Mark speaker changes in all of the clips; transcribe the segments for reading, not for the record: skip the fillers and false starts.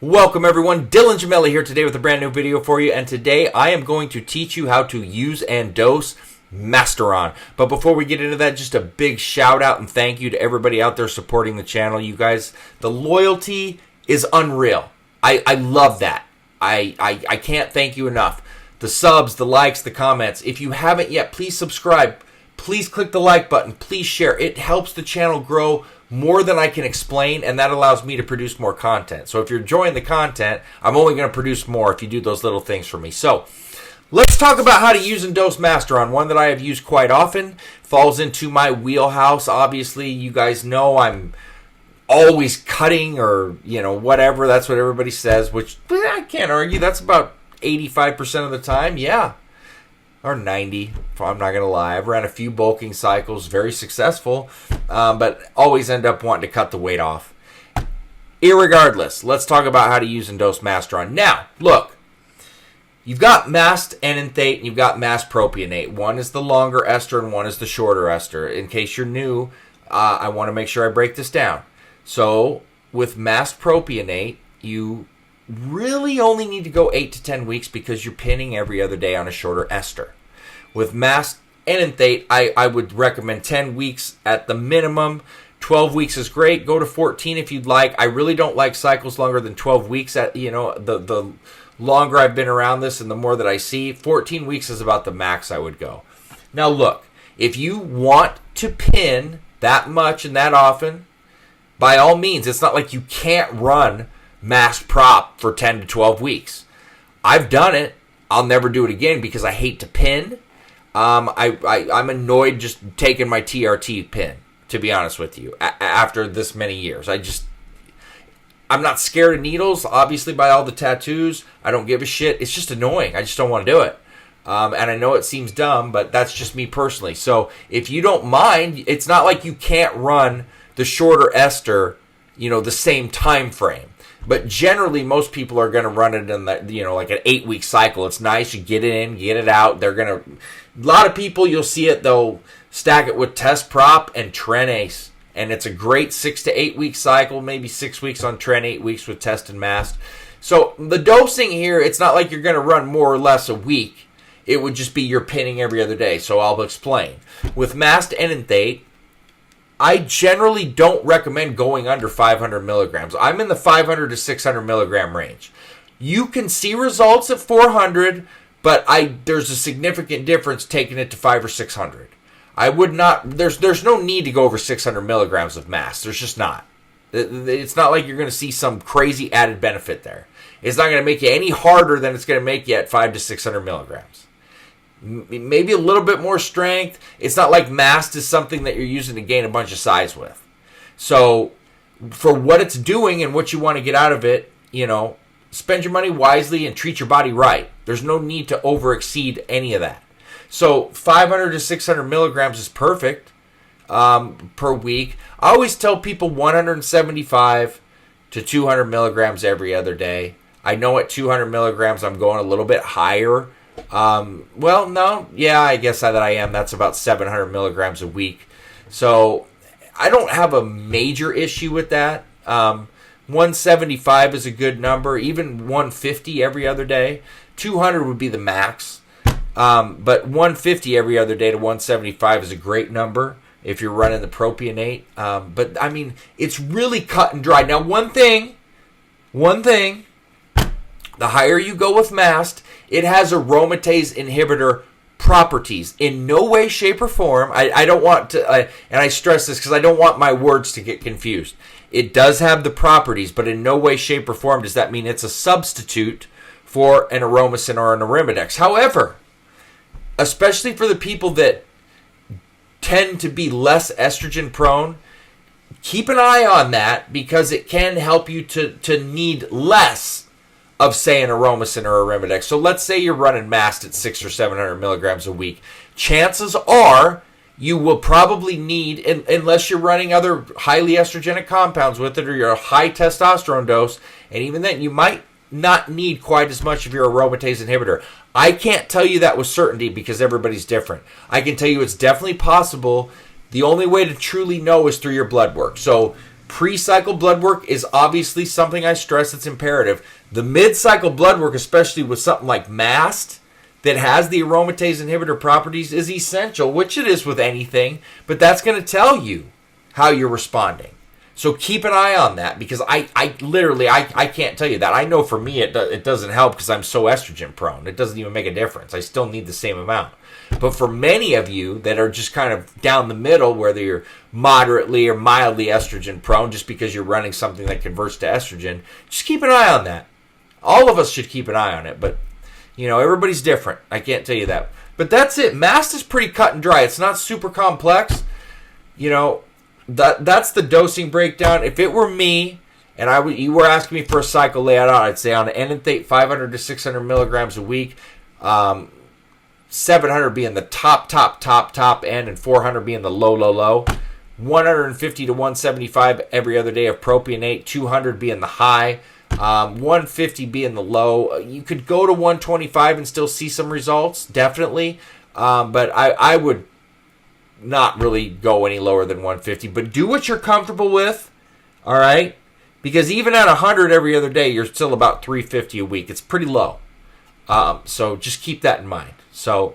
Speaker 1: Welcome everyone, Dylan Gemelli here today with a brand new video for you, and today I am going to teach you how to use and dose Masteron. But before we get into that, just a big shout out and thank you to everybody out there supporting the channel. You guys, the loyalty is unreal. I love that. I can't thank you enough. The subs, the likes, the comments. If you haven't yet, please subscribe. Please click the like button. Please share. It helps the channel grow more than I can explain, and that allows me to produce more content. So if you're enjoying the content, I'm only going to produce more if you do those little things for me. So let's talk about how to use and dose Masteron. One that I have used quite often, falls into my wheelhouse. Obviously, you guys know I'm always cutting or, whatever. That's what everybody says, which I can't argue. That's about 85% of the time, yeah. Or 90, I'm not going to lie. I've ran a few bulking cycles, very successful, but always end up wanting to cut the weight off. Irregardless, let's talk about how to use and dose Masteron. Now, look, you've got mast enanthate and you've got mast propionate. One is the longer ester and one is the shorter ester. In case you're new, I want to make sure I break this down. So, with mast propionate, you really only need to go 8 to 10 weeks because you're pinning every other day on a shorter ester. With mast enanthate, I would recommend 10 weeks at the minimum. 12 weeks is great. Go to 14 if you'd like. I really don't like cycles longer than 12 weeks. The longer I've been around this and the more that I see, 14 weeks is about the max I would go. Now look, if you want to pin that much and that often, by all means, it's not like you can't run mast prop for 10 to 12 weeks. I've done it. I'll never do it again because I hate to pin. I'm annoyed just taking my TRT pin, to be honest with you, after this many years. I'm not scared of needles, obviously, by all the tattoos. I don't give a shit. It's just annoying. I just don't want to do it. And I know it seems dumb, but that's just me personally. So if you don't mind, it's not like you can't run the shorter ester, the same time frame. But generally, most people are going to run it in like an 8-week cycle. It's nice. You get it in, get it out. A lot of people, you'll see it, they'll stack it with test prop and tren ace. And it's a great 6 to 8 week cycle, maybe 6 weeks on tren, 8 weeks with test and mast. So the dosing here, it's not like you're going to run more or less a week. It would just be you're pinning every other day. So I'll explain. With mast enanthate, I generally don't recommend going under 500 milligrams. I'm in the 500 to 600 milligram range. You can see results at 400, but there's a significant difference taking it to 500 or 600. I would not. There's no need to go over 600 milligrams of mast. There's just not. It's not like you're going to see some crazy added benefit there. It's not going to make you any harder than it's going to make you at 500 to 600 milligrams. Maybe a little bit more strength. It's not like mast is something that you're using to gain a bunch of size with. So for what it's doing and what you want to get out of it, spend your money wisely and treat your body right. There's no need to overexceed any of that. So 500 to 600 milligrams is perfect per week. I always tell people 175 to 200 milligrams every other day. I know at 200 milligrams I'm going a little bit higher. I guess that I am. That's about 700 milligrams a week. So I don't have a major issue with that. 175 is a good number. Even 150 every other day. 200 would be the max. But 150 every other day to 175 is a great number if you're running the propionate. But it's really cut and dry. Now, one thing, the higher you go with mast, it has aromatase inhibitor properties. In no way, shape, or form, I don't want to, and I stress this because I don't want my words to get confused. It does have the properties, but in no way, shape, or form does that mean it's a substitute for an aromasin or an arimidex. However, especially for the people that tend to be less estrogen prone, keep an eye on that because it can help you to need less of, say, an aromasin or arimidex. So let's say you're running mast at 600 or 700 milligrams a week. Chances are you will probably need, unless you're running other highly estrogenic compounds with it or you're a high testosterone dose, and even then you might not need quite as much of your aromatase inhibitor. I can't tell you that with certainty because everybody's different. I can tell you it's definitely possible. The only way to truly know is through your blood work. So Pre-cycle blood work is obviously something I stress it's imperative. The mid-cycle blood work, especially with something like MAST, that has the aromatase inhibitor properties, is essential, which it is with anything, but that's going to tell you how you're responding. So keep an eye on that, because I literally can't tell you that. I know for me it doesn't help because I'm so estrogen prone. It doesn't even make a difference. I still need the same amount. But for many of you that are just kind of down the middle, whether you're moderately or mildly estrogen prone, just because you're running something that converts to estrogen, just keep an eye on that. All of us should keep an eye on it, but everybody's different. I can't tell you that. But that's it. MAST is pretty cut and dry. It's not super complex. That's the dosing breakdown. If it were me, and you were asking me for a cycle layout, I'd say on enanthate 500 to 600 milligrams a week, 700 being the top end, and 400 being the low. 150 to 175 every other day of propionate, 200 being the high, 150 being the low. You could go to 125 and still see some results, definitely, but I would not really go any lower than 150. But do what you're comfortable with, all right? Because even at 100 every other day, you're still about 350 a week. It's pretty low. So just keep that in mind. So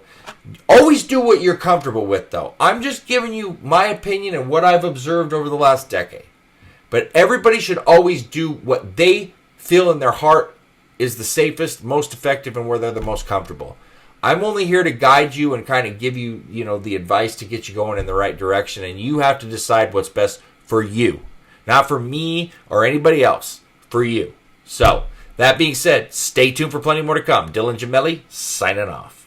Speaker 1: always do what you're comfortable with, though. I'm just giving you my opinion and what I've observed over the last decade. But everybody should always do what they feel in their heart is the safest, most effective, and where they're the most comfortable. I'm only here to guide you and kind of give you, the advice to get you going in the right direction, and you have to decide what's best for you. Not for me or anybody else, for you. So, that being said, stay tuned for plenty more to come. Dylan Gemelli, signing off.